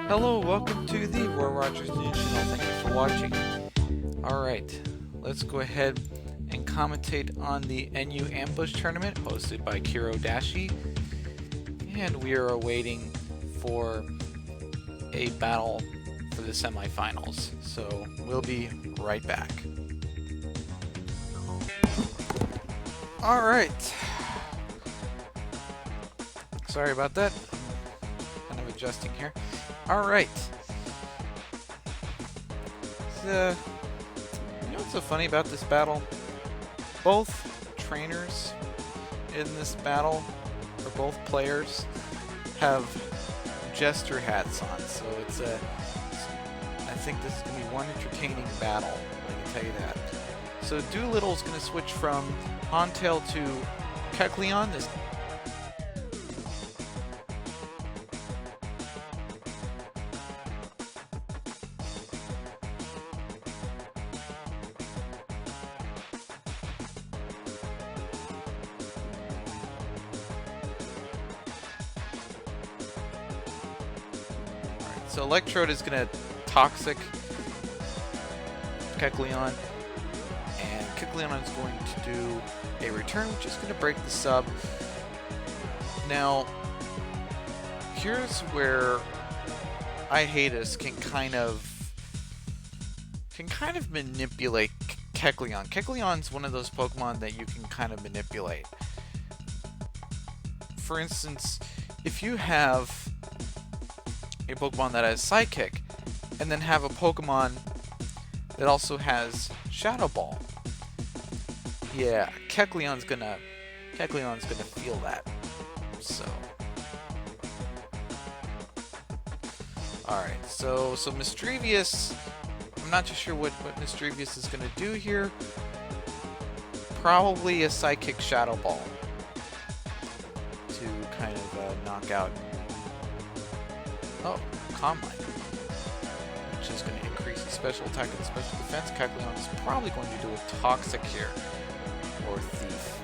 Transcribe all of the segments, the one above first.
Hello, welcome to the Roy Rogers News Channel. Thank you for watching. Alright, let's go ahead and commentate on the NU Ambush Tournament hosted by Kiro Dashi. And we are awaiting for a battle for the semifinals. So we'll be right back. Alright. Sorry about that. Kind of adjusting here. Alright. You know what's so funny about this battle? Both trainers in this battle, or both players, have jester hats on, so I think this is going to be one entertaining battle, I can tell you that. So Doolittle's going to switch from Hontail to Kecleon. This So Electrode is going to Toxic Kecleon, and Kecleon is going to do a return, which is going to break the sub. Now, here's where iHatus can kind of manipulate Kecleon. Kecleon's one of those Pokemon that you can kind of manipulate. For instance, if you have a Pokemon that has Psychic, and then have a Pokemon that also has Shadow Ball. Yeah, Kecleon's gonna feel that. So, alright, so Misdreavus, I'm not too sure what Misdreavus is gonna do here. Probably a Psychic Shadow Ball to kind of knock out. Oh, Calm Mind, which is going to increase the special attack and special defense. Kecleon is probably going to do a Toxic here, or Thief.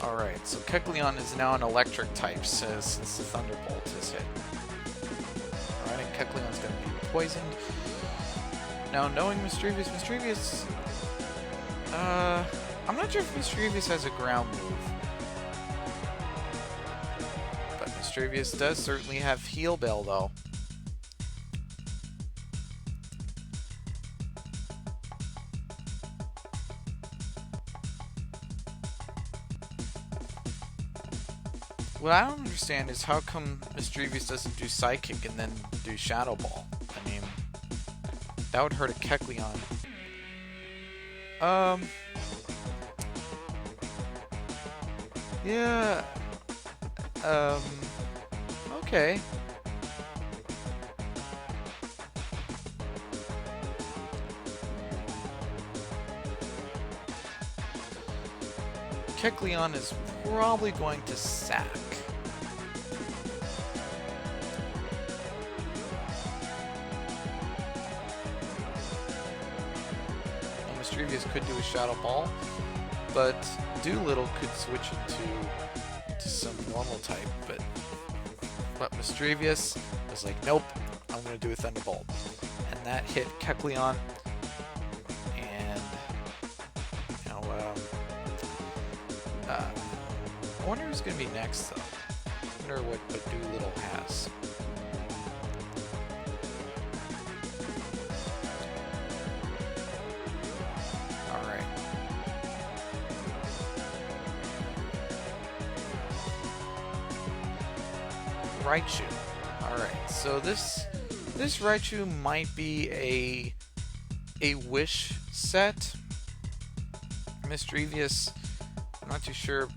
Alright, so Kecleon is now an electric type since the Thunderbolt is hit. Alright, and Kecleon's going to be poisoned. Now, knowing Misdreavus, I'm not sure if Misdreavus has a ground move. But Misdreavus does certainly have Heal Bell, though. What I don't understand is how come Misdreavus doesn't do Psychic and then do Shadow Ball. I mean, that would hurt a Kecleon. Yeah. Okay. Kecleon is probably going to sack. Misdreavus could do a Shadow Ball, but Doolittle could switch into some normal type, but Misdreavus was like, nope, I'm going to do a Thunderbolt. And that hit Kecleon, and you know, I wonder who's going to be next, though. I wonder what Doolittle has. Alright. Raichu. Alright, so this Raichu might be a wish set. Misdreavus, I'm not too sure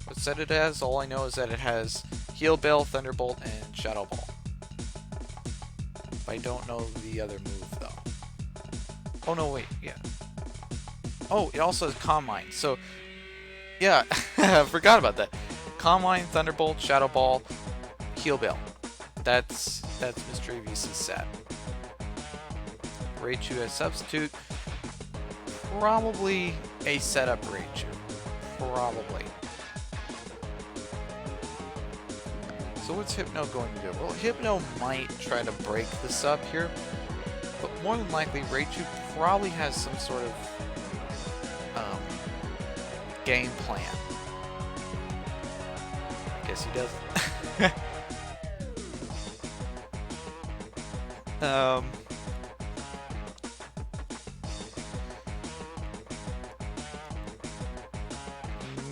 what set it has. All I know is that it has Heal Bell, Thunderbolt, and Shadow Ball. I don't know the other move, though. Oh, no, wait, yeah. Oh, it also has Calm Mind. So Yeah, I forgot about that. Calm Mind, Thunderbolt, Shadow Ball, Heal Bell. That's Misdreavious' set. Raichu as substitute. Probably a setup Raichu. Probably. So what's Hypno going to do? Well, Hypno might try to break the sub here, but more than likely Raichu probably has some sort of game plan. I guess he doesn't.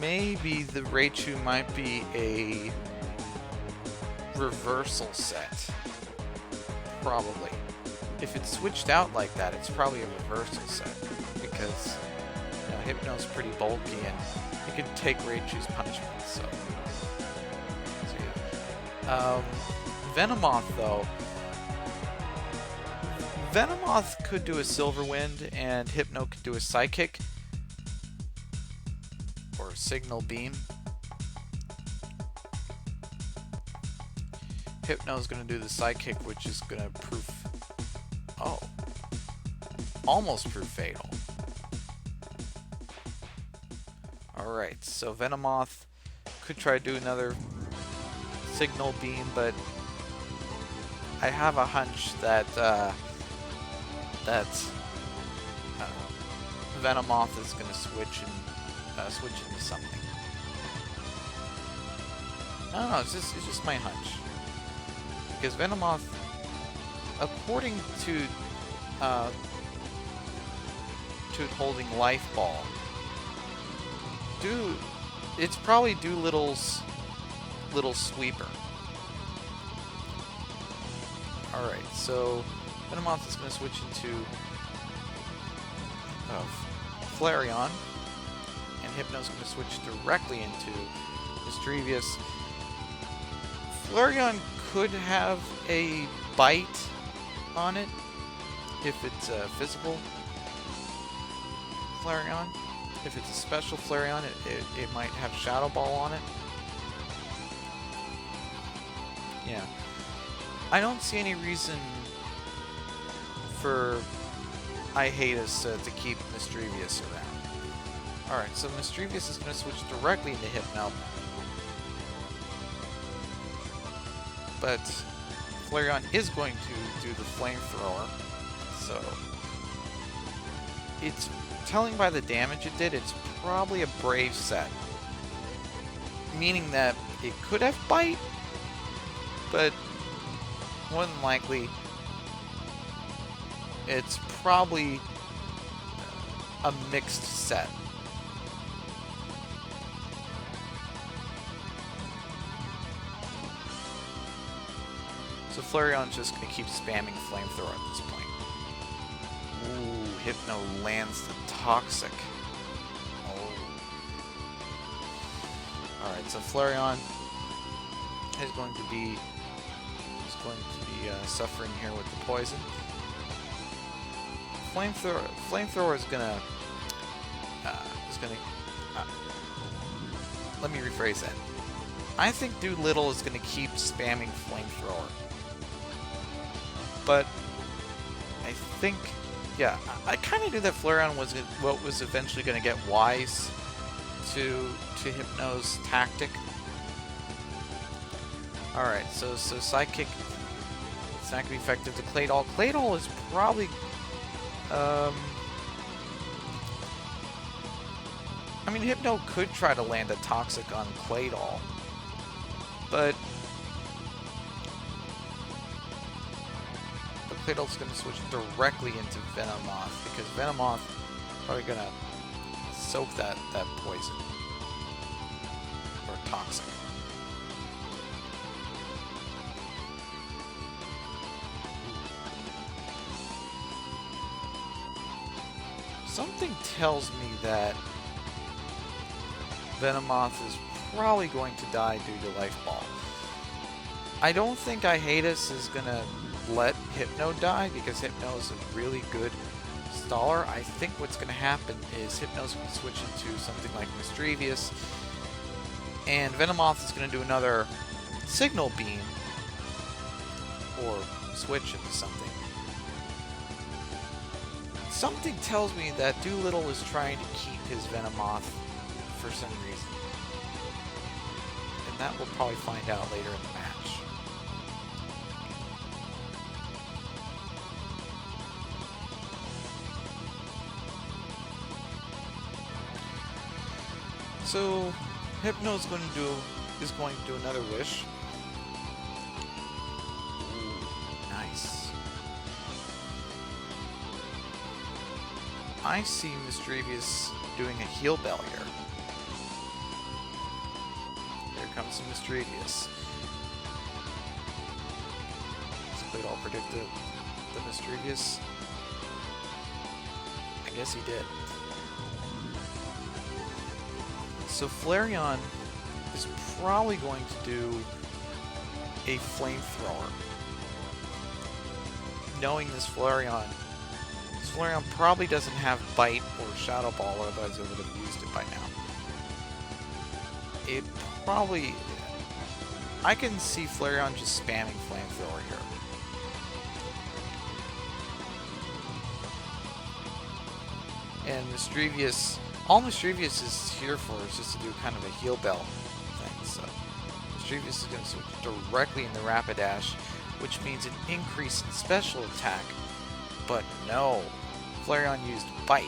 Maybe the Raichu might be a reversal set. Probably. If it's switched out like that, it's probably a reversal set. Because, you know, Hypno's pretty bulky and it could take Raichu's punishment, so yeah. Venomoth, though. Venomoth could do a Silver Wind and Hypno could do a Psychic. Or Signal Beam. Hypno's gonna do the Psychic, which is gonna proof... Oh. Almost proof Fatal. Alright, so Venomoth could try to do another Signal Beam, but I have a hunch that Venomoth is gonna switch into something. I don't know, it's just my hunch. Because Venomoth, according to it holding Life Ball, it's probably Doolittle's little sweeper. Alright, so Venomoth is going to switch into Flareon, and Hypno's going to switch directly into Misdreavious. Flareon could have a bite on it if it's a physical Flareon. If it's a special Flareon, it might have Shadow Ball on it. Yeah. I don't see any reason for Ihatus to keep Misdreavious around. Alright, so Misdreavious is going to switch directly into Hypno. But Flareon is going to do the Flamethrower, so it's telling by the damage it did, it's probably a Brave set. Meaning that it could have Bite, but more than likely it's probably a mixed set. So Flareon's just going to keep spamming Flamethrower at this point. Ooh, Hypno lands the Toxic. Oh. Alright, so Flareon is going to be suffering here with the poison. Flamethrower is gonna let me rephrase that. I think Doolittle is gonna keep spamming Flamethrower, but I think, yeah, I kind of knew that Flareon was what was eventually gonna get wise to Hypno's tactic. All right, so Psychic. It's not going to be effective to Claydol. Claydol is probably... I mean, Hypno could try to land a Toxic on Claydol, but Claydol's going to switch directly into Venomoth, because Venomoth is probably going to soak that poison. Or Toxic. Something tells me that Venomoth is probably going to die due to Life Ball. I don't think Ihatus is going to let Hypno die, because Hypno is a really good Installer, I think what's going to happen is Hypno's going to switch into something like Misdreavious, and Venomoth is going to do another Signal Beam, or switch into something. Something tells me that Doolittle is trying to keep his Venomoth for some reason. And that we'll probably find out later in the match. So Hypno is going to do another wish. Ooh, nice. I see Misdreavious doing a Heal Bell here. Here comes Misdreavious. Does Claydol predict the Misdreavious? I guess he did. So Flareon is probably going to do a Flamethrower. Knowing this Flareon probably doesn't have Bite or Shadow Ball, otherwise it would have used it by now. It probably... I can see Flareon just spamming Flamethrower here. And Misdreavious... All Misdreavious is here for is just to do kind of a Heal Bell thing. So Misdreavious is going to switch directly into Rapidash, which means an increase in special attack. But no, Flareon used Bite.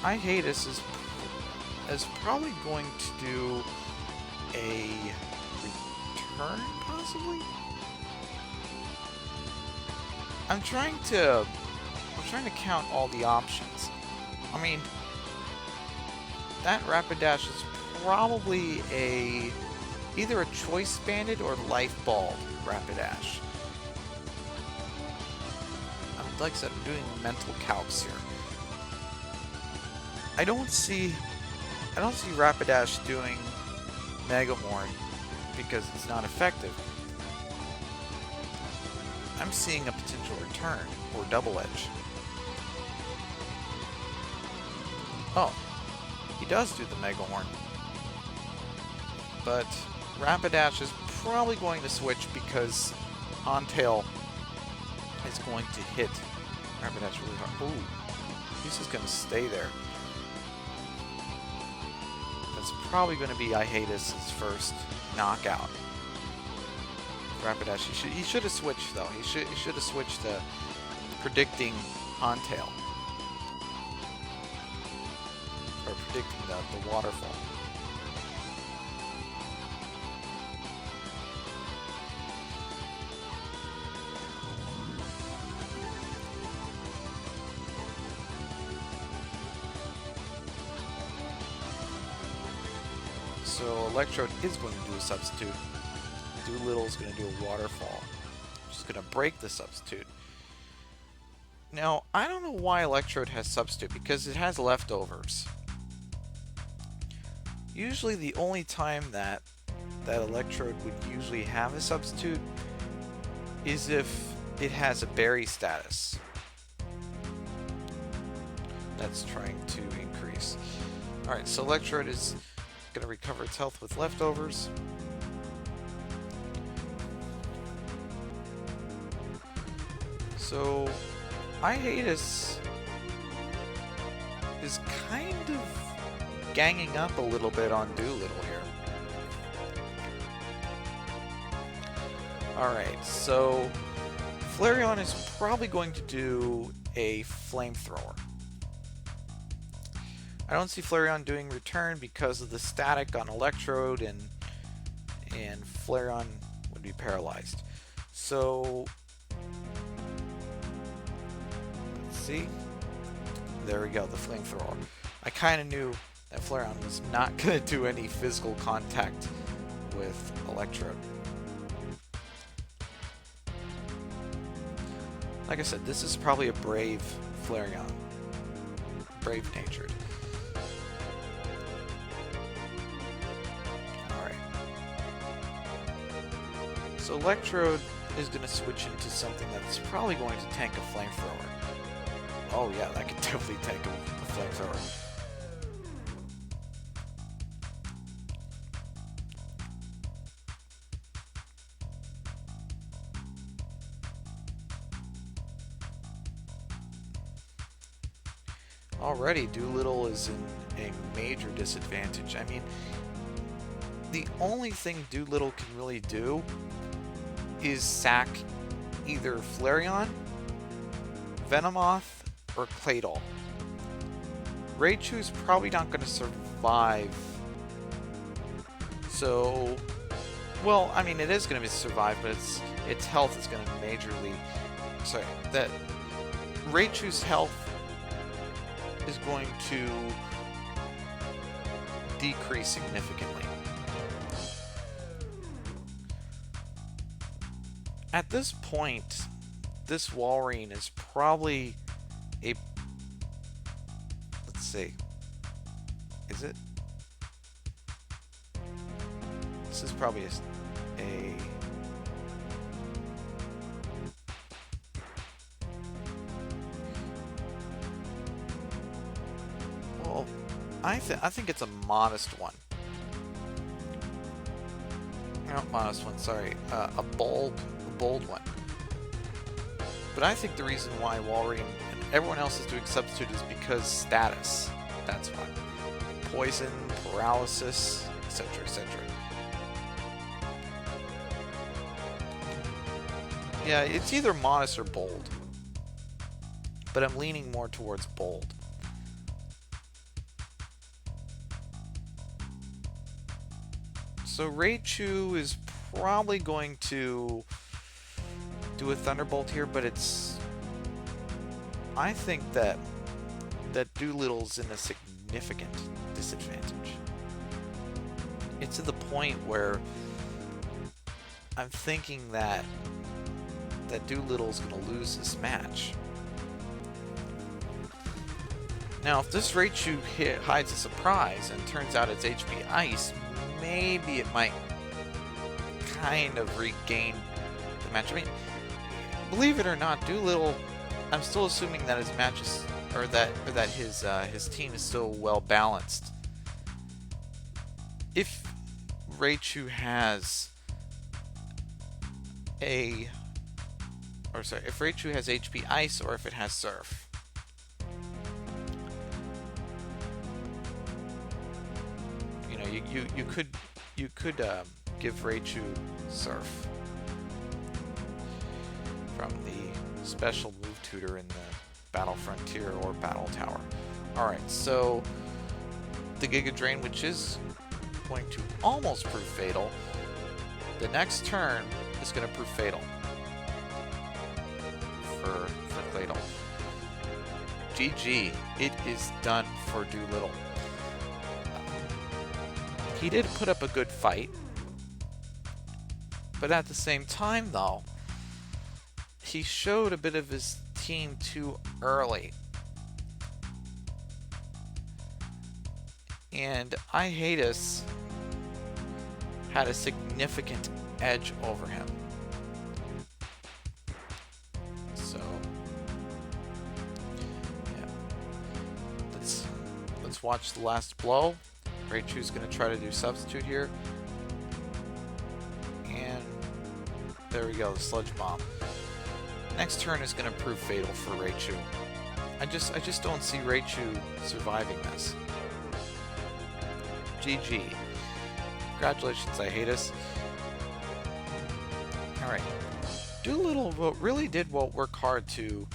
Ihatus is probably going to do a return, possibly? I'm trying to count all the options. I mean, that Rapidash is probably either a Choice Banded or Life Balled Rapidash. Like I said, I'm doing mental calcs here. I don't see Rapidash doing Mega Horn because it's not effective. I'm seeing a potential return or Double Edge. Oh, he does do the Mega Horn. But Rapidash is probably going to switch because Hontail is going to hit Rapidash really hard. Ooh, he's just going to stay there. That's probably going to be Ihatus' first knockout. Rapidash, he should have switched though. He should have switched to predicting Hontail. Or predicting the waterfall. So Electrode is going to do a substitute. Doolittle is going to do a waterfall. Just going to break the substitute. Now, I don't know why Electrode has substitute, because it has leftovers. Usually the only time that Electrode would usually have a substitute is if it has a berry status that's trying to increase. Alright, so Electrode is going to recover its health with leftovers. So Ihatus is kind of ganging up a little bit on Doolittle here. Alright, so Flareon is probably going to do a Flamethrower. I don't see Flareon doing return because of the static on Electrode, and Flareon would be paralyzed. So let's see. There we go, the Flamethrower. I kind of knew that Flareon was not going to do any physical contact with Electrode. Like I said, this is probably a brave Flareon. Brave-natured. Alright. So Electrode is going to switch into something that's probably going to tank a flamethrower. Oh yeah, that could definitely tank a flamethrower. Already, Doolittle is in a major disadvantage. I mean, the only thing Doolittle can really do is sack either Flareon, Venomoth, or Claydol. Raichu's probably not going to survive. So, well, I mean, it is going to survive, but its health is going to majorly... Sorry, that Raichu's health is going to decrease significantly. At this point, this Walrein is probably a... Let's see. Is it? This is probably a well, I think it's a modest one. Not modest one, sorry. A bold one. But I think the reason why Walrein and everyone else is doing substitute is because status. That's why. Poison, paralysis, etc., etc. Yeah, it's either modest or bold. But I'm leaning more towards bold. So Raichu is probably going to do a Thunderbolt here, but it's... I think that Doolittle's in a significant disadvantage. It's to the point where I'm thinking that Doolittle's going to lose this match. Now, if this Raichu hides a surprise and turns out it's HP Ice, maybe it might kind of regain the match. I mean, believe it or not, Doolittle, I'm still assuming that his matches, or that his team is still well balanced. If Raichu has if Raichu has HP Ice or if it has Surf. You know, you could give Raichu Surf from the special move tutor in the Battle Frontier or Battle Tower. Alright, so the Giga Drain, which is going to almost prove fatal, the next turn is going to prove fatal for Claydol. GG, it is done for Doolittle. He did put up a good fight, but at the same time though, he showed a bit of his team too early. And Ihadus had a significant edge over him. So, yeah. Let's watch the last blow. Raichu's going to try to do substitute here. And there we go, the Sludge Bomb. Next turn is going to prove fatal for Raichu. I just don't see Raichu surviving this. GG. Congratulations, Ihadus. Alright. Doolittle really did work hard to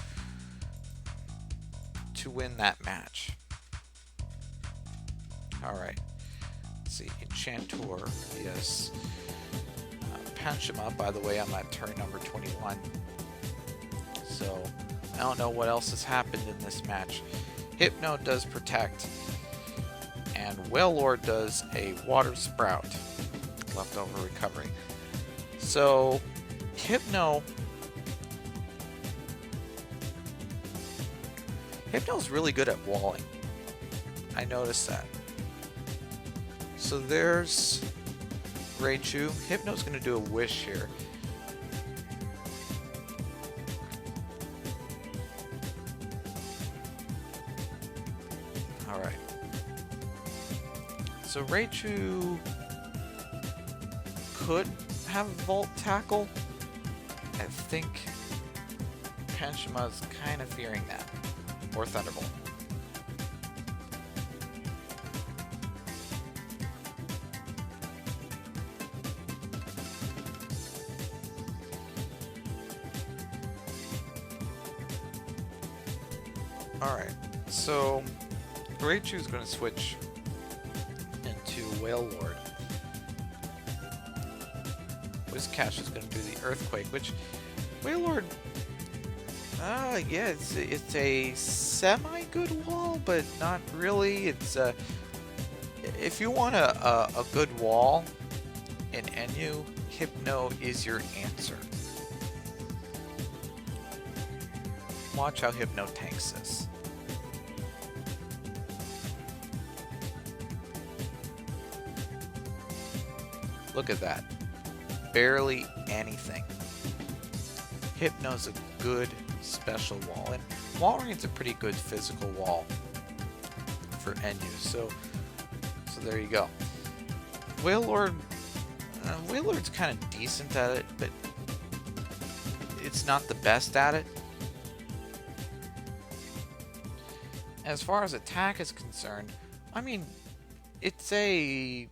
win that match. Alright. Let's see. Enchantor. Yes. Panchama, by the way, I'm at turn number 21. So, I don't know what else has happened in this match. Hypno does protect. And Wailord does a Water Sprout. Leftover recovery. So, Hypno's really good at walling. I noticed that. So there's Raichu. Hypno's going to do a Wish here. Alright. So Raichu could have Volt Tackle. I think Panchama's kind of fearing that. Or Thunderbolt. Alright, so Raichu's going to switch into Wailord. Whiscash is going to do the Earthquake, which Wailord, yeah, it's a semi-good wall, but not really. It's if you want a good wall in NU, Hypno is your answer. Watch how Hypno tanks this. Look at that. Barely anything. Hypno's a good special wall, and Walreign's a pretty good physical wall for NU, so there you go. Wailord, Wailord's kind of decent at it, but it's not the best at it. As far as attack is concerned, I mean, it's a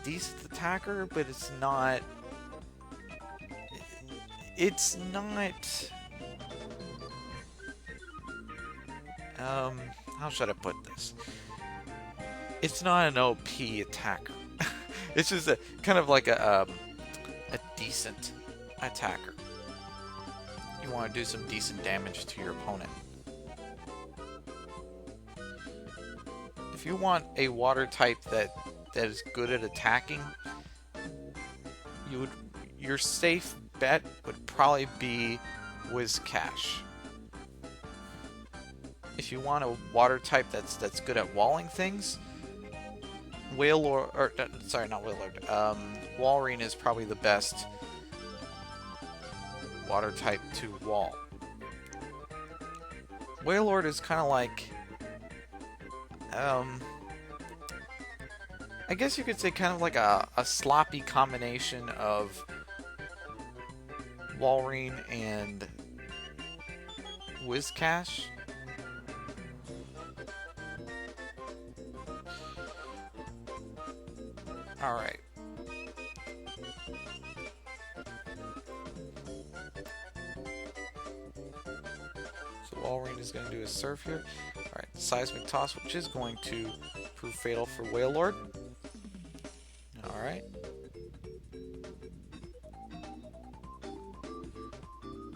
decent attacker, but it's not. It's not. How should I put this? It's not an OP attacker. It's just a kind of like a decent attacker. You want to do some decent damage to your opponent. If you want a water type that is good at attacking, your safe bet would probably be Whiscash. If you want a water type that's good at walling things, Wailord, or sorry, not Wailord. Walrein is probably the best water type to wall. Wailord is kind of like, I guess you could say kind of like a sloppy combination of Walrein and Whiscash. Alright. So Walrein is going to do a surf here. Alright, Seismic Toss, which is going to prove fatal for Wailord. Alright.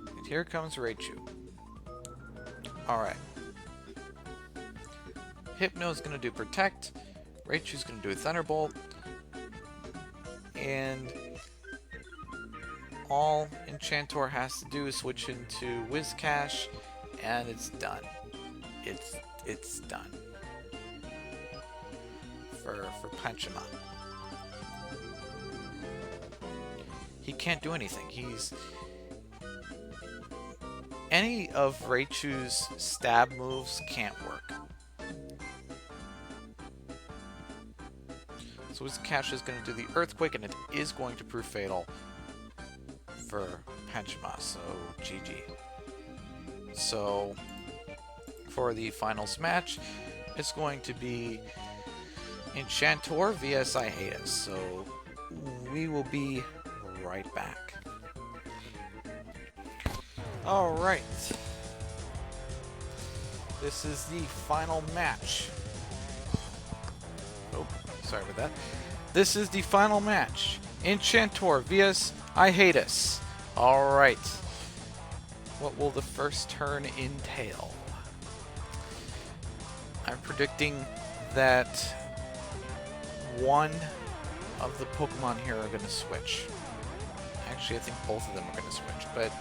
And here comes Raichu. Alright. Hypno is going to do Protect. Raichu's going to do a Thunderbolt. And all Enchantor has to do is switch into Whiscash, and it's done. It's done for Panchama. He can't do anything. Any of Raichu's stab moves can't work. So Whiscash is going to do the Earthquake, and it is going to prove fatal for Panchama, so GG. So for the finals match, it's going to be Enchantor vs Ihatus. So we will be right back. Alright. This is the final match. Oh, sorry about that. This is the final match. Enchantor vs Ihatus. Alright. What will the first turn entail? I'm predicting that one of the Pokemon here are going to switch. Actually, I think both of them are going to switch, but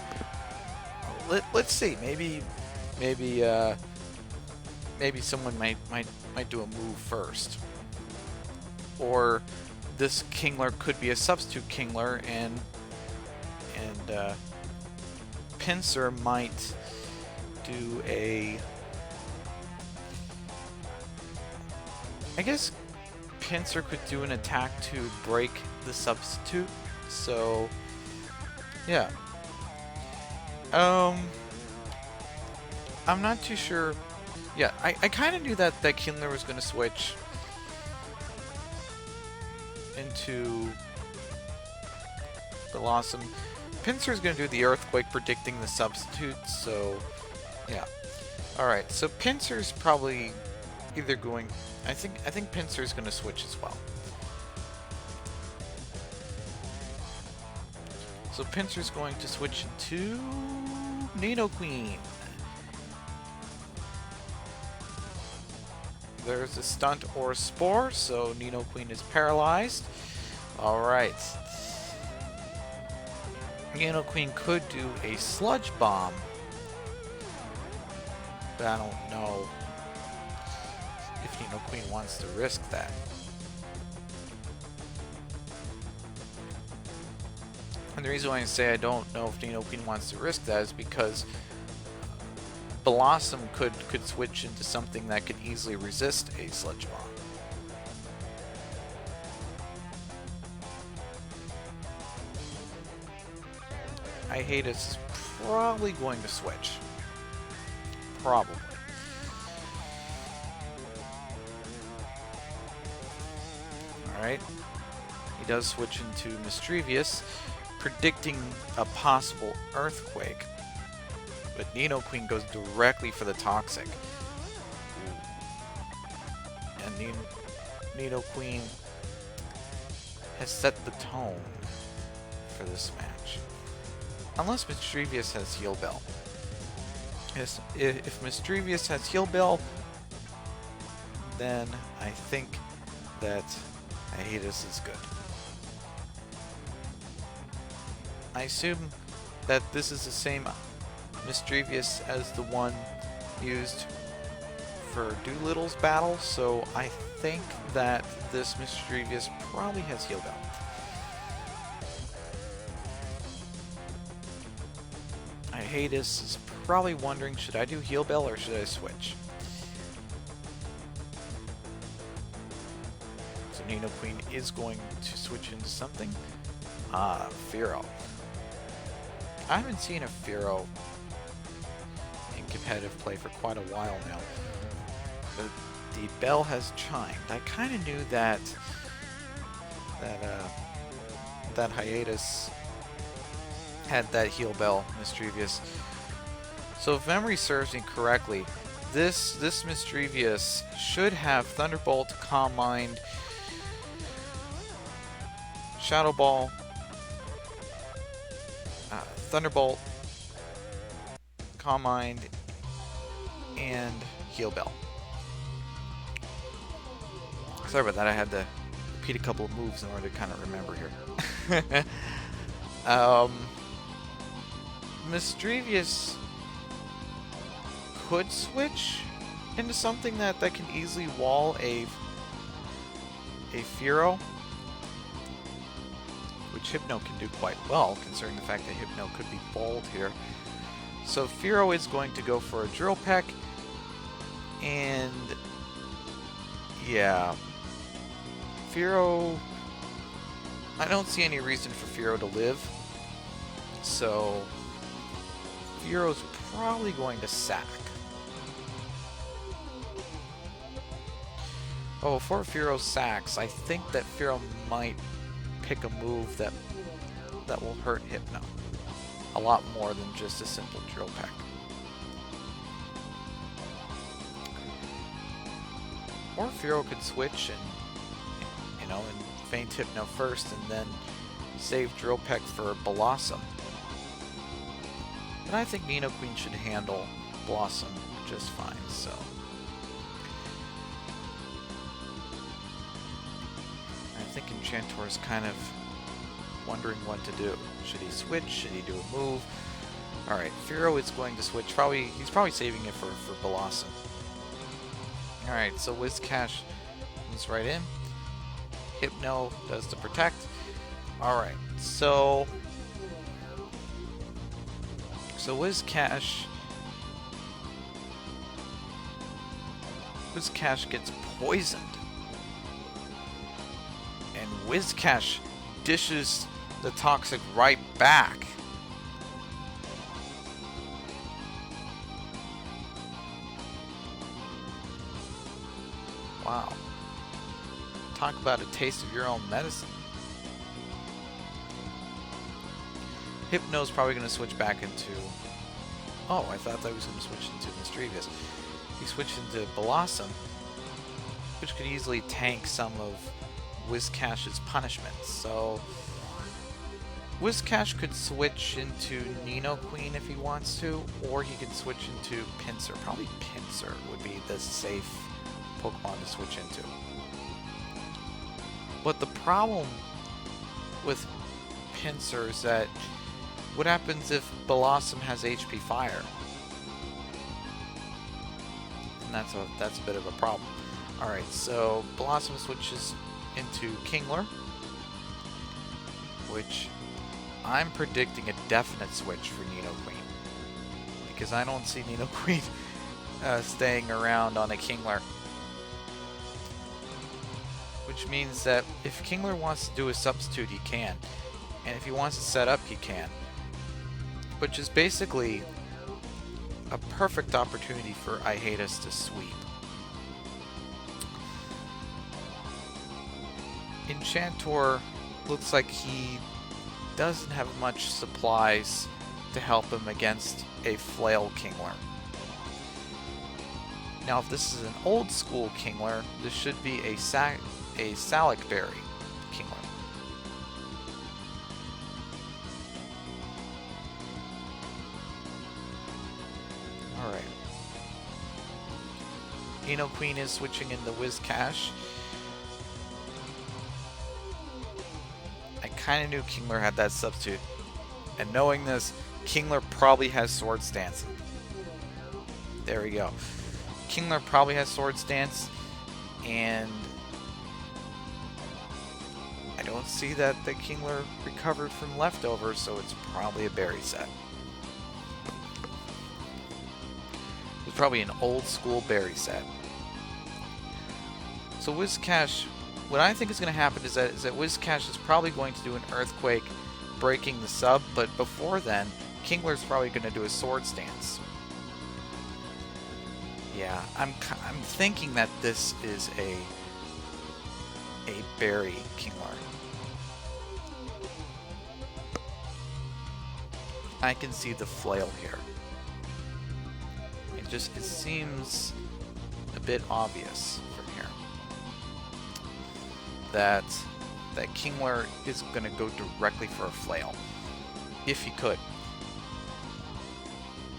let's see. Maybe someone might do a move first, or this Kingler could be a substitute Kingler, and Pinsir might do a I guess Pinsir could do an attack to break the substitute, so yeah. I'm not too sure. Yeah, I kind of knew that Kindler was going to switch into Blossom. Pinsir's going to do the Earthquake, predicting the substitute, so yeah. Alright, so Pinsir's probably either going... I think Pinsir's going to switch as well. So Pinsir's going to switch into Nidoqueen. There's a Stunt or Spore, so Nidoqueen is paralyzed. Alright. Nidoqueen could do a Sludge Bomb. But I don't know if Nidoqueen wants to risk that. And the reason why I say I don't know if Nidoqueen wants to risk that is because Blossom could switch into something that could easily resist a Sludge Bomb. Hyatus is probably going to switch. Probably. Alright. He does switch into Misdreavus, predicting a possible Earthquake. But Nidoqueen goes directly for the Toxic. And Nidoqueen has set the tone for this match. Unless Misdreavus has Heal Bell. If Misdreavus has Heal Bell, then I think that Hyatus is good. I assume that this is the same Misdreavus as the one used for Doolittle's battle, so I think that this Misdreavus probably has Heal Bell. Hyatus is probably wondering, should I do Heal Bell or should I switch? So Nidoqueen is going to switch into something. Fearow. I haven't seen a Fearow in competitive play for quite a while now. But the bell has chimed. I kind of knew that Hyatus had that Heal Bell, Misdreavus. So if memory serves me correctly, this Misdreavus should have Thunderbolt, Calm Mind, Shadow Ball, Thunderbolt, Calm Mind, and Heal Bell. Sorry about that, I had to repeat a couple of moves in order to kind of remember here. Misdreavus could switch into something that can easily wall a Fearow, which Hypno can do quite well, considering the fact that Hypno could be bold here. So Fearow is going to go for a Drill Peck, and yeah, Fearow, I don't see any reason for Fearow to live, so Fearow's probably going to sack. Oh, before Fearow sacks, I think that Fearow might pick a move that will hurt Hypno a lot more than just a simple Drill Peck. Or Fearow could switch and feint Hypno first and then save Drill Peck for Blossom. But I think Nidoqueen should handle Blossom just fine, so. I think Enchantor is kind of wondering what to do. Should he switch? Should he do a move? Alright, Fearow is going to switch. He's probably saving it for Blossom. Alright, so Whiscash comes right in. Hypno does the protect. Alright, so Whiscash gets poisoned Whiscash dishes the Toxic right back. Wow. Talk about a taste of your own medicine. Hypno's probably going to switch back into... Oh, I thought that was going to switch into Mischievous. He switched into Blossom, which could easily tank some of Whiscash's punishments. So Whiscash could switch into Nidoqueen if he wants to, or he could switch into Pinsir. Probably Pinsir would be the safe Pokemon to switch into. But the problem with Pinsir is that what happens if Blossom has HP Fire? And that's a bit of a problem. Alright, so Blossom switches into Kingler, which I'm predicting a definite switch for Nidoqueen, because I don't see Nidoqueen staying around on a Kingler. Which means that if Kingler wants to do a substitute, he can. And if he wants to set up, he can. Which is basically a perfect opportunity for Ihatus to sweep. Enchantor looks like he doesn't have much supplies to help him against a Flail Kingler. Now, if this is an old school Kingler, this should be a Salac Berry Kingler. Alright. Nidoqueen is switching into Whiscash. I kind of knew Kingler had that substitute. And knowing this, Kingler probably has Sword Stance. There we go. Kingler probably has Sword Stance, and I don't see that the Kingler recovered from leftovers, so it's probably a berry set. It's probably an old school berry set. So Whiscash, what I think is going to happen is that Whiscash is probably going to do an Earthquake, breaking the sub, but before then, Kingler's probably going to do a Sword Stance. Yeah, I'm thinking that this is a berry Kingler. I can see the flail here. It seems a bit obvious from here that Kingler is going to go directly for a flail, if he could.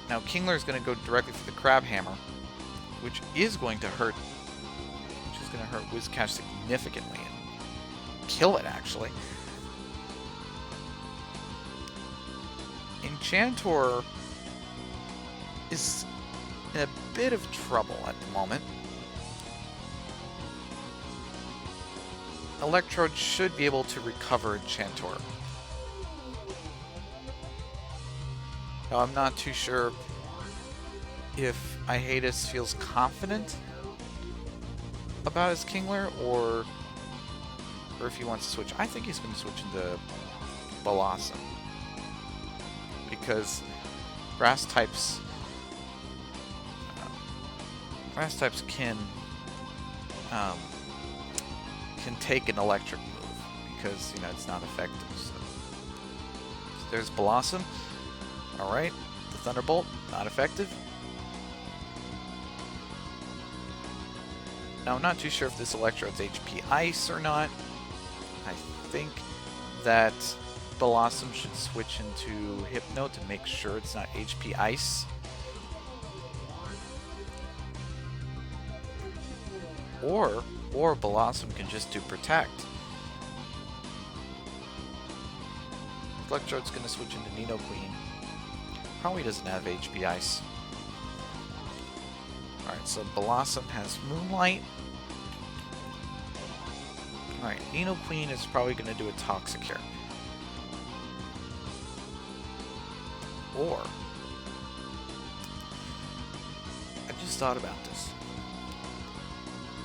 Now Kingler is going to go directly for the Crab Hammer, which is going to hurt Whiscash significantly and kill it, actually. Enchantor is in a bit of trouble at the moment. Electrode should be able to recover Enchantor. Now, I'm not too sure if Ihatus feels confident about his Kingler, or if he wants to switch. I think he's going to switch into Blossom, because grass types can take an electric move, because it's not effective. So there's Blossom. All right, the Thunderbolt, not effective. Now, I'm not too sure if this Electrode's HP Ice or not. I think that Blossom should switch into Hypno to make sure it's not HP Ice. Or Blossom can just do Protect. Electrode's going to switch into Nidoqueen. Probably doesn't have HP Ice. Alright, so Blossom has Moonlight. Alright, Nidoqueen is probably going to do a Toxic here. Or, I just thought about this.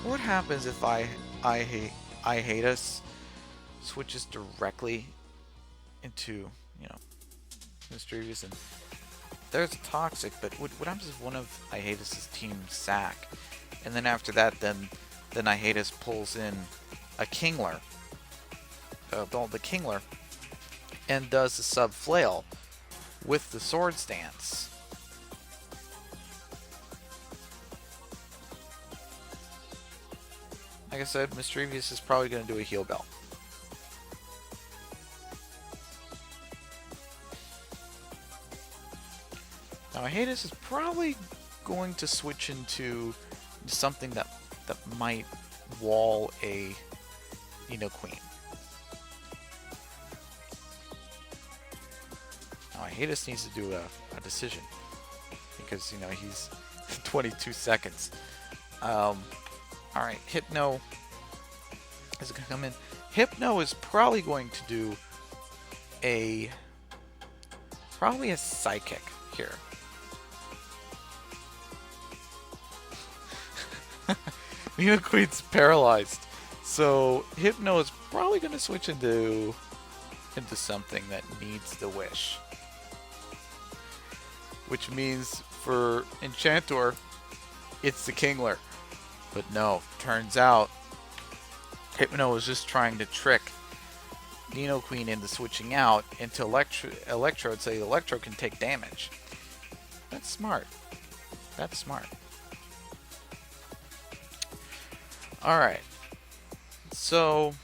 What happens if Ihatus switches directly into, you know, Mischievous, and there's Toxic, but what happens if one of Ihatus' team sack? And then after that, then Ihatus pulls in a Kingler, the Kingler, and does the sub flail with the Swords Dance. Like I said, Mischievous is probably going to do a heal bell. Now Ihatus is probably going to switch into something that might wall a Nidoqueen. Now Ihatus needs to do a decision because, you know, he's 22 seconds. Alright, Hypno is going to come in. Hypno is probably going to do probably a Psychic here. Nidoqueen's paralyzed, so Hypno is probably going to switch into something that needs the wish. Which means for Enchantor, it's the Kingler. But no, turns out Hypno was just trying to trick Nidoqueen into switching out into Electrode, so the Electrode can take damage. That's smart. That's smart. Alright. So,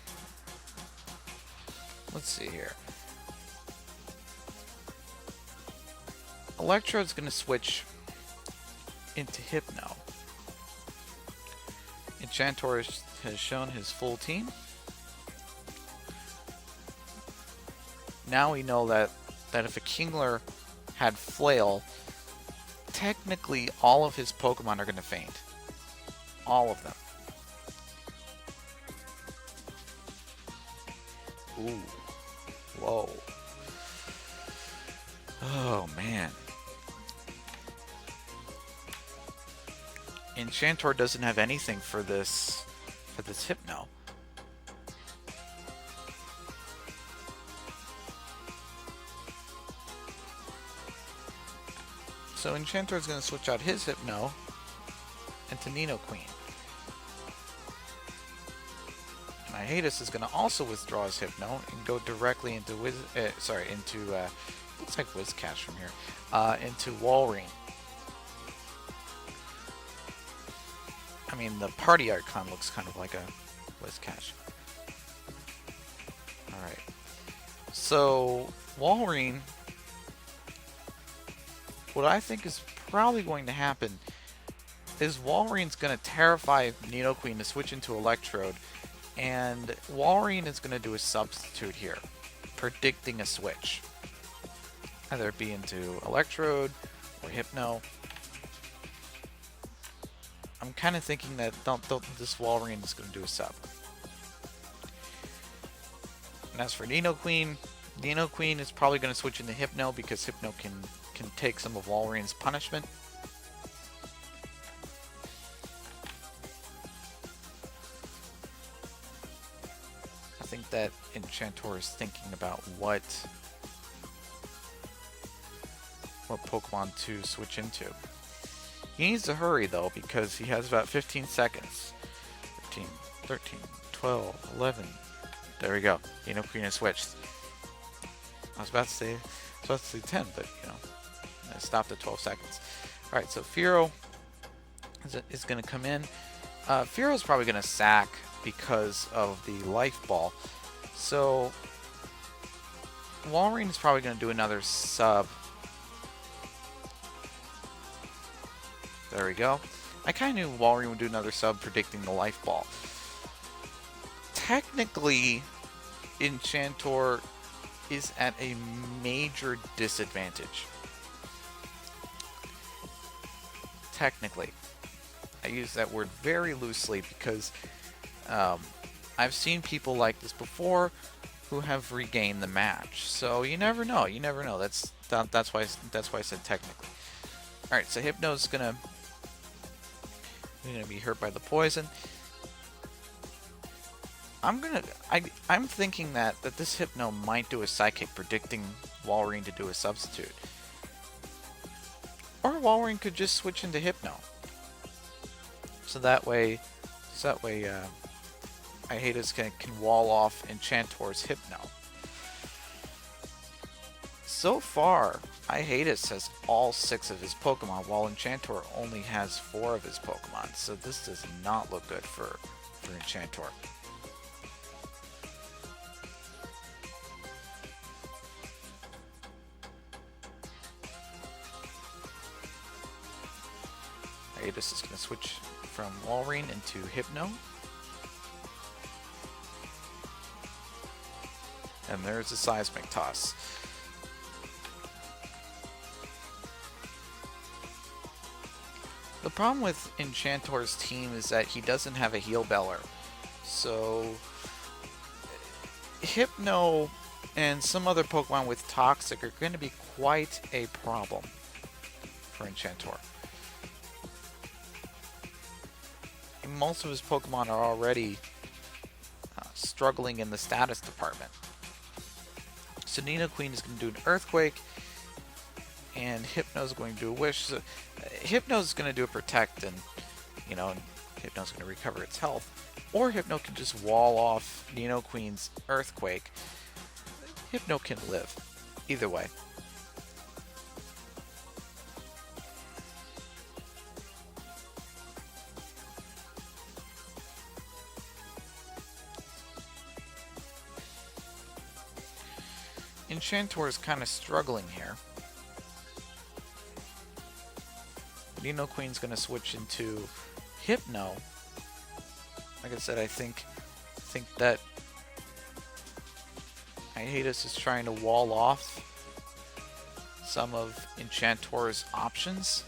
let's see here. Electrode's going to switch into Hypno. Enchantor has shown his full team. Now we know that if a Kingler had Flail, technically all of his Pokemon are going to faint. All of them. Ooh. Whoa. Oh, man. Enchantor doesn't have anything for this Hypno. So Enchantor is going to switch out his Hypno into Nidoqueen. And Ihatus is going to also withdraw his Hypno and go directly into looks like Whiscash from here, into Walrein. I mean, the party icon looks kind of like a Whiscash. Alright. So, Walrein, what I think is probably going to happen is Walrein's going to terrify Nidoqueen to switch into Electrode, and Walrein is going to do a substitute here, predicting a switch. Either it be into Electrode or Hypno. I'm kind of thinking that this Walrein is going to do a sub. And as for Nidoqueen, Nidoqueen is probably going to switch into Hypno because Hypno can take some of Walrein's punishment. I think that Enchantor is thinking about what Pokemon to switch into. He needs to hurry though because he has about 15 seconds. 15, 13, 12, 11. There we go. Nidoqueen has switched. I was about to say 10, but you know, I stopped at 12 seconds. Alright, so Fearow is going to come in. Fearow's probably going to sack because of the Life Ball. So Walrein is probably going to do another sub. There we go. I kind of knew Walrein would do another sub predicting the Life Ball. Technically, Enchantor is at a major disadvantage. Technically. I use that word very loosely because I've seen people like this before who have regained the match. So you never know. You never know. That's why I said technically. All right, so Hypno's gonna be hurt by the poison. I'm thinking that this Hypno might do a Psychic, predicting Walrein to do a substitute. Or Walrein could just switch into Hypno. So that way, Ihatus can wall off Enchantor's Hypno. So far, Ihatus has all 6 of his Pokemon, while Enchantor only has 4 of his Pokemon. So this does not look good for Enchantor. Ihatus is going to switch from Walrein into Hypno. And there's a Seismic Toss. The problem with Enchantor's team is that he doesn't have a Heal Beller. So Hypno and some other Pokemon with Toxic are going to be quite a problem for Enchantor. Most of his Pokemon are already struggling in the status department. So Nidoqueen is going to do an Earthquake, and Hypno's going to do a Wish. So Hypno's going to do a Protect, and Hypno's going to recover its health. Or Hypno can just wall off Nidoqueen's Earthquake. Hypno can live. Either way. Enchantor is kind of struggling here. Nidoqueen's going to switch into Hypno. Like I said, I think that Ihatus is trying to wall off some of Enchantor's options,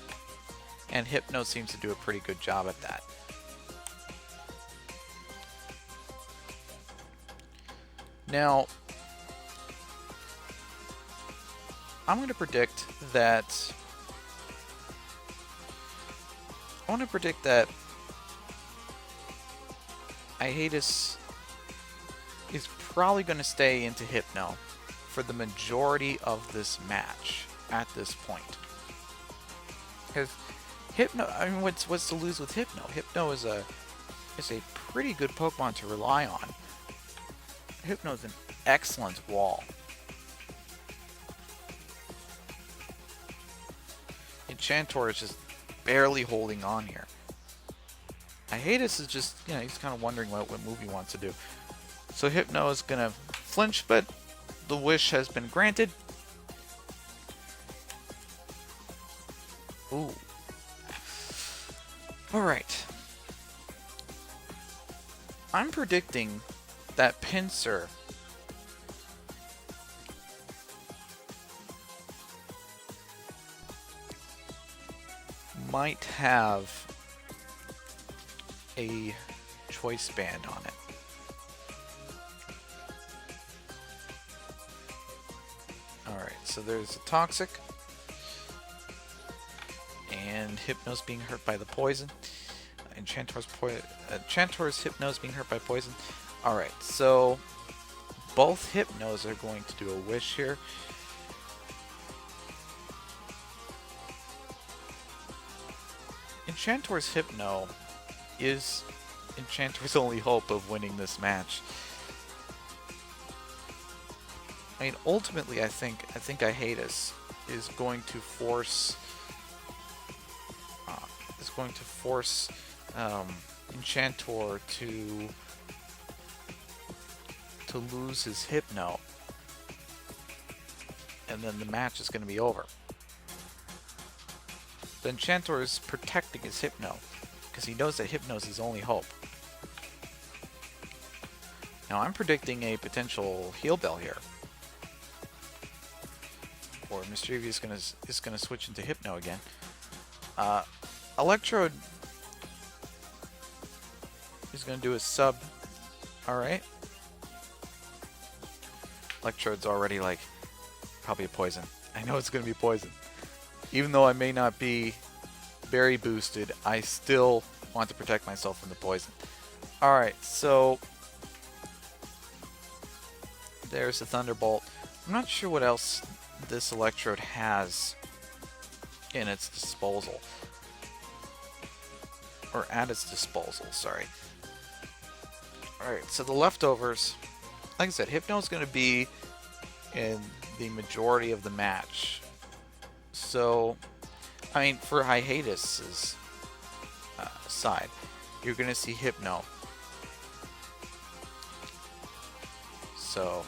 and Hypno seems to do a pretty good job at that. Now, I'm going to predict that Ihatus is probably going to stay into Hypno for the majority of this match at this point. Because Hypno, I mean, what's to lose with Hypno? Hypno is a pretty good Pokemon to rely on. Hypno is an excellent wall. Enchantor is just barely holding on here. Ihatus is just, he's kind of wondering what move he wants to do. So Hypno is going to flinch, but the wish has been granted. Ooh. Alright. I'm predicting that Pinsir might have a choice band on it. Alright, so there's a Toxic, and Hypno's being hurt by the poison. Enchantor's Hypno's being hurt by poison. Alright, so both Hypnos are going to do a wish here. Enchantor's Hypno is Enchantor's only hope of winning this match. I mean, ultimately, I think Ihatus is going to force Enchantor to lose his Hypno, and then the match is going to be over. The Enchantor is protecting his Hypno because he knows that Hypno is his only hope. Now I'm predicting a potential Heal Bell here, or Mischievous is gonna switch into Hypno again. Electrode is gonna do a sub. All right. Electrode's already like probably a poison. I know it's gonna be poison. Even though I may not be berry boosted, I still want to protect myself from the poison. Alright, so There's the Thunderbolt. I'm not sure what else this Electrode has in its disposal. Or at its disposal, sorry. Alright, so the leftovers, like I said, Hypno's going to be in the majority of the match. So, I mean, for Hiatus's side, you're going to see Hypno. So,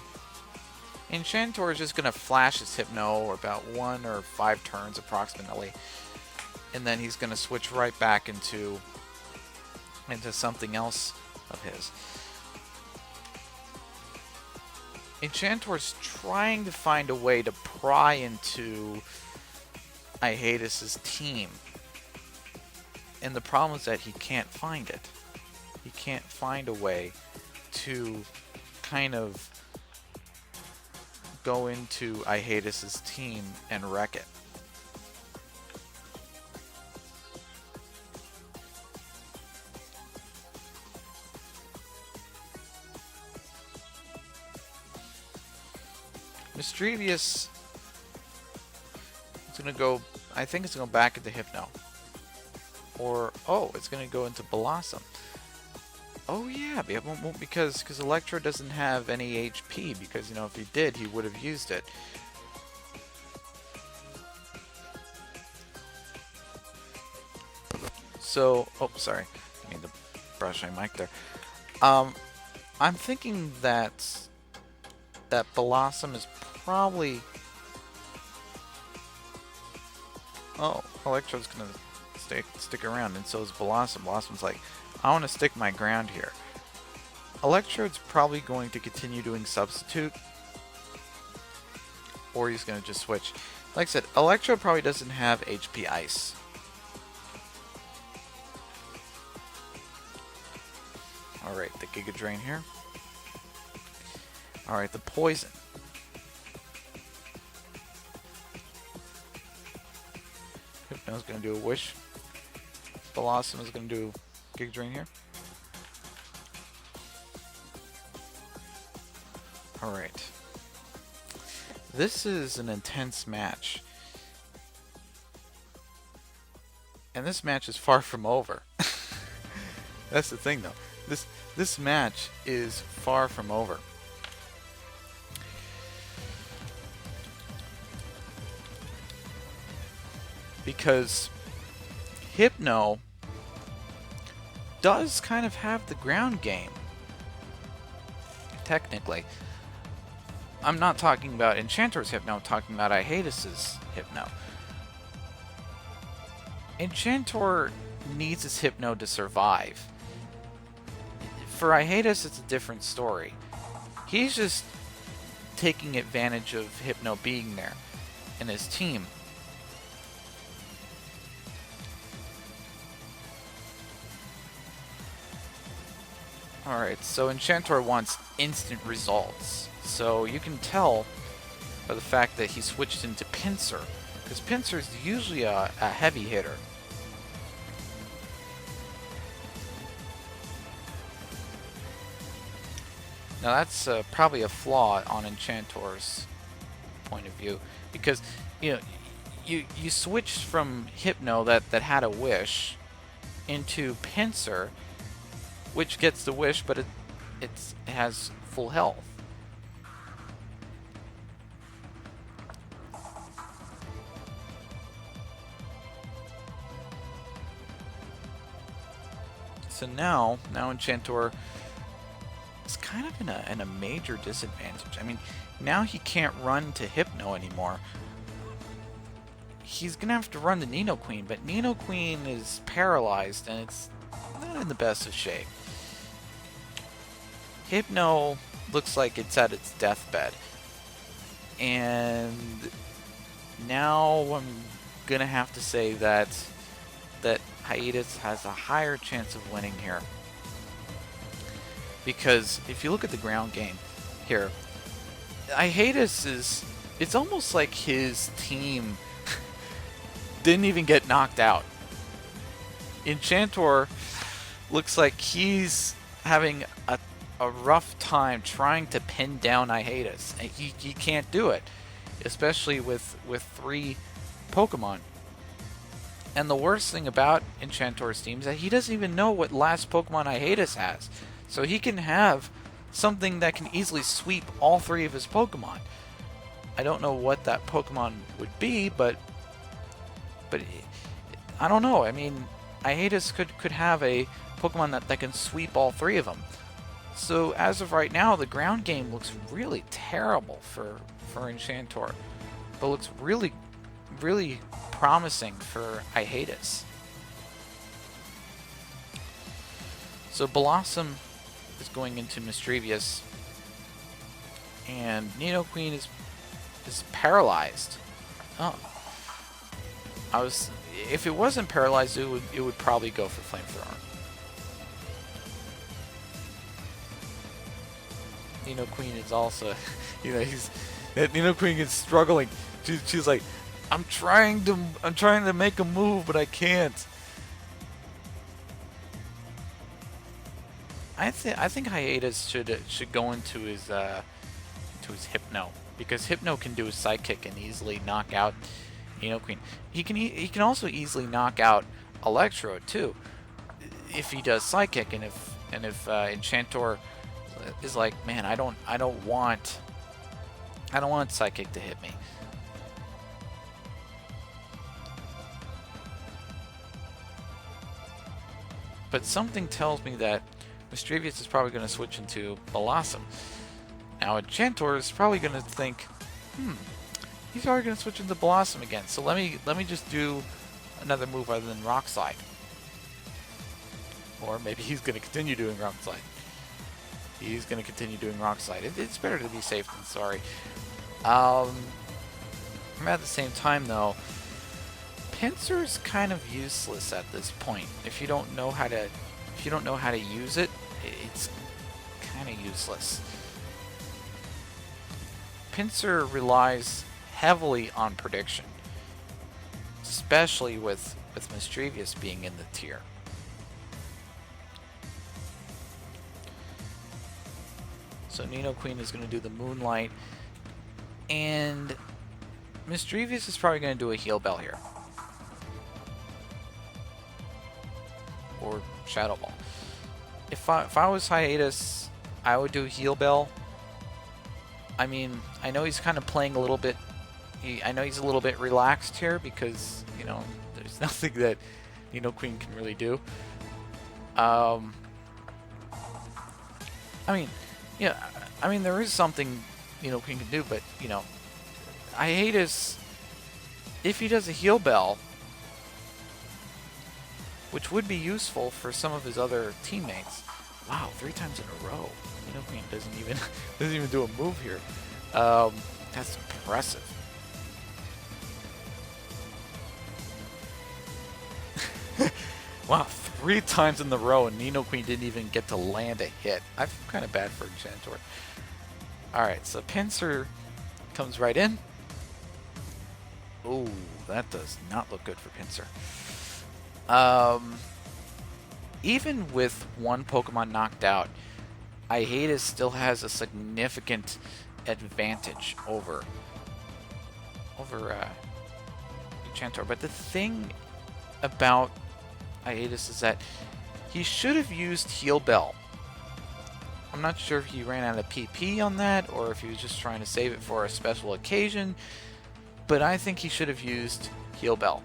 Enchantor is just going to flash his Hypno about 1 or 5 turns approximately. And then he's going to switch right back into something else of his. Enchantor's trying to find a way to pry into Hiatus's team. And the problem is that he can't find it. He can't find a way to kind of go into Hiatus's team and wreck it. Mischievous is going to go, I think it's going to go back into Hypno. Or, oh, it's going to go into Blossom. Oh yeah, because Electro doesn't have any HP, because, you know, if he did, he would have used it. So, oh, sorry. I need to brush my mic there. I'm thinking that Blossom is probably... Oh, Electro's gonna stick around, and so is Blossom. Blossom's like, I want to stick my ground here. Electrode's probably going to continue doing Substitute, or he's going to just switch. Like I said, Electrode probably doesn't have HP Ice. Alright, the Giga Drain here. Alright, the Poison. Hypno's going to do a Wish. Blossom is going to do Giga Drain here. Alright. This is an intense match. And this match is far from over. That's the thing, though. This match is far from over. Because Hypno does kind of have the ground game. Technically. I'm not talking about Enchantor's Hypno, I'm talking about Hiatus's Hypno. Enchantor needs his Hypno to survive. For Hiatus, it's a different story. He's just taking advantage of Hypno being there and his team. Alright, so Enchantor wants instant results. So you can tell by the fact that he switched into Pinsir, because Pinsir is usually a heavy hitter. Now that's probably a flaw on Enchantor's point of view, because you switched from Hypno that had a Wish into Pinsir, which gets the Wish, but it has full health. So now Enchantor is kind of in a major disadvantage. I mean, now he can't run to Hypno anymore. He's gonna have to run to Nidoqueen, but Nidoqueen is paralyzed and it's not in the best of shape. Hypno looks like it's at its deathbed. And now I'm gonna have to say that Hiatus has a higher chance of winning here. Because if you look at the ground game here, Hiatus it's almost like his team didn't even get knocked out. Enchantor looks like he's having a a rough time trying to pin down Ihatus. And he can't do it, especially with 3 Pokemon. And the worst thing about Enchantor's team is that he doesn't even know what last Pokemon Ihatus has. So he can have something that can easily sweep all 3 of his Pokemon. I don't know what that Pokemon would be, but I don't know. I mean, Ihatus could have a Pokemon that can sweep all 3 of them. So as of right now, the ground game looks really terrible for Enchantor, but looks really, really promising for Ihatus. So Blossom is going into Misdreavus, and Nidoqueen is paralyzed. Oh, if it wasn't paralyzed, it would probably go for Flamethrower. Nidoqueen is also, Nidoqueen is struggling. She's like, I'm trying to make a move, but I can't. I think Ihatus should go into his Hypno, because Hypno can do a Psychic and easily knock out Nidoqueen. He can also easily knock out Electrode too, if he does Psychic, and if Enchantor is like, man, I don't want Psychic to hit me. But something tells me that Misdreavus is probably going to switch into Blossom. Now Enchantor is probably going to think, he's already going to switch into Blossom again. So let me just do another move other than Rock Slide. Or maybe he's going to continue doing Rock Slide. He's going to continue doing Rock Slide. It's better to be safe than sorry. At the same time, though, Pinsir's kind of useless at this point. If you don't know how to use it, it's kind of useless. Pinsir relies heavily on prediction, especially with Misdreavus being in the tier. So Nidoqueen is going to do the Moonlight, and Misdreavus is probably going to do a Heal Bell here. Or Shadow Ball. If I was Ihatus, I would do Heal Bell. I mean, I know he's kind of playing a little bit. I know he's a little bit relaxed here because, you know, there's nothing that Nidoqueen can really do. I mean, yeah, I mean there is something Nidoqueen can do, but Ihatus, if he does a Heal Bell, which would be useful for some of his other teammates. Wow, 3 times in a row. Nidoqueen doesn't even do a move here. That's impressive. Wow, 3 times in a row, and Nidoqueen didn't even get to land a hit. I feel kind of bad for Enchantor. Alright, so Pinsir comes right in. Ooh, that does not look good for Pinsir. Even with 1 Pokemon knocked out, Ihatus still has a significant advantage over Enchantor. But the thing about Ihatus is that he should have used Heal Bell. I'm not sure if he ran out of PP on that or if he was just trying to save it for a special occasion, but I think he should have used Heal Bell.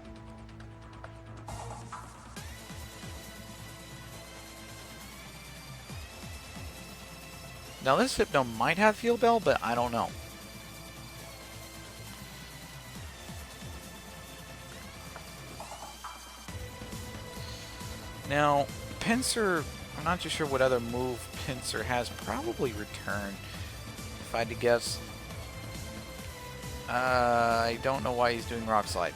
Now this Hypno might have Heal Bell, but I don't know. Now, Pinsir, I'm not too sure what other move Pinsir has. Probably Return, if I had to guess. I don't know why he's doing Rock Slide.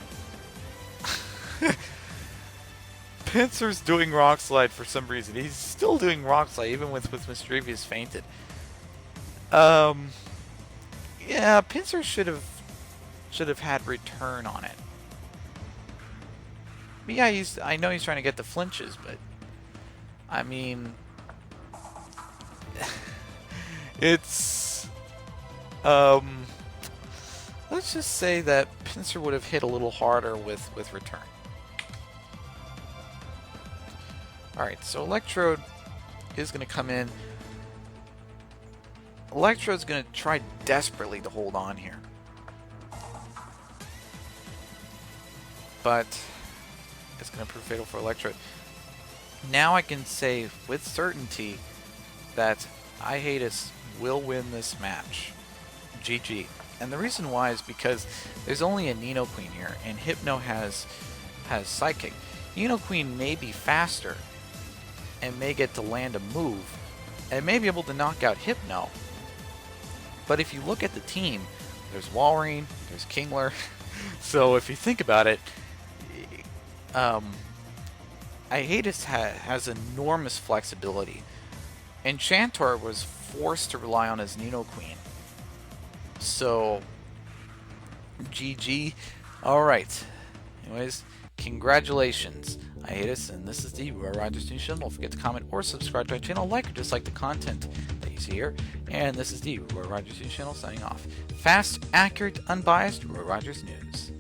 Pinsir's doing Rock Slide for some reason. He's still doing Rock Slide, even with Misdreavus fainted. Yeah, Pinsir should have had Return on it. But yeah, I know he's trying to get the flinches, but I mean, It's let's just say that Pinsir would have hit a little harder with return. Alright, so Electrode is going to come in. Electrode's going to try desperately to hold on here. But it's going to prove fatal for Electrode. Now I can say with certainty that iHatus will win this match. GG. And the reason why is because there's only a Nidoqueen here, and Hypno has Psychic. Nidoqueen may be faster and may get to land a move and may be able to knock out Hypno. But if you look at the team, there's Walrein, there's Kingler. So if you think about it, iHatus has enormous flexibility. Enchantor was forced to rely on his Nidoqueen. So, GG. Alright. Anyways, congratulations, iHatus, and this is the Roy Rogers News Channel. Don't forget to comment or subscribe to our channel, like or dislike the content that you see here. And this is the Roy Rogers News Channel signing off. Fast, accurate, unbiased Roy Rogers News.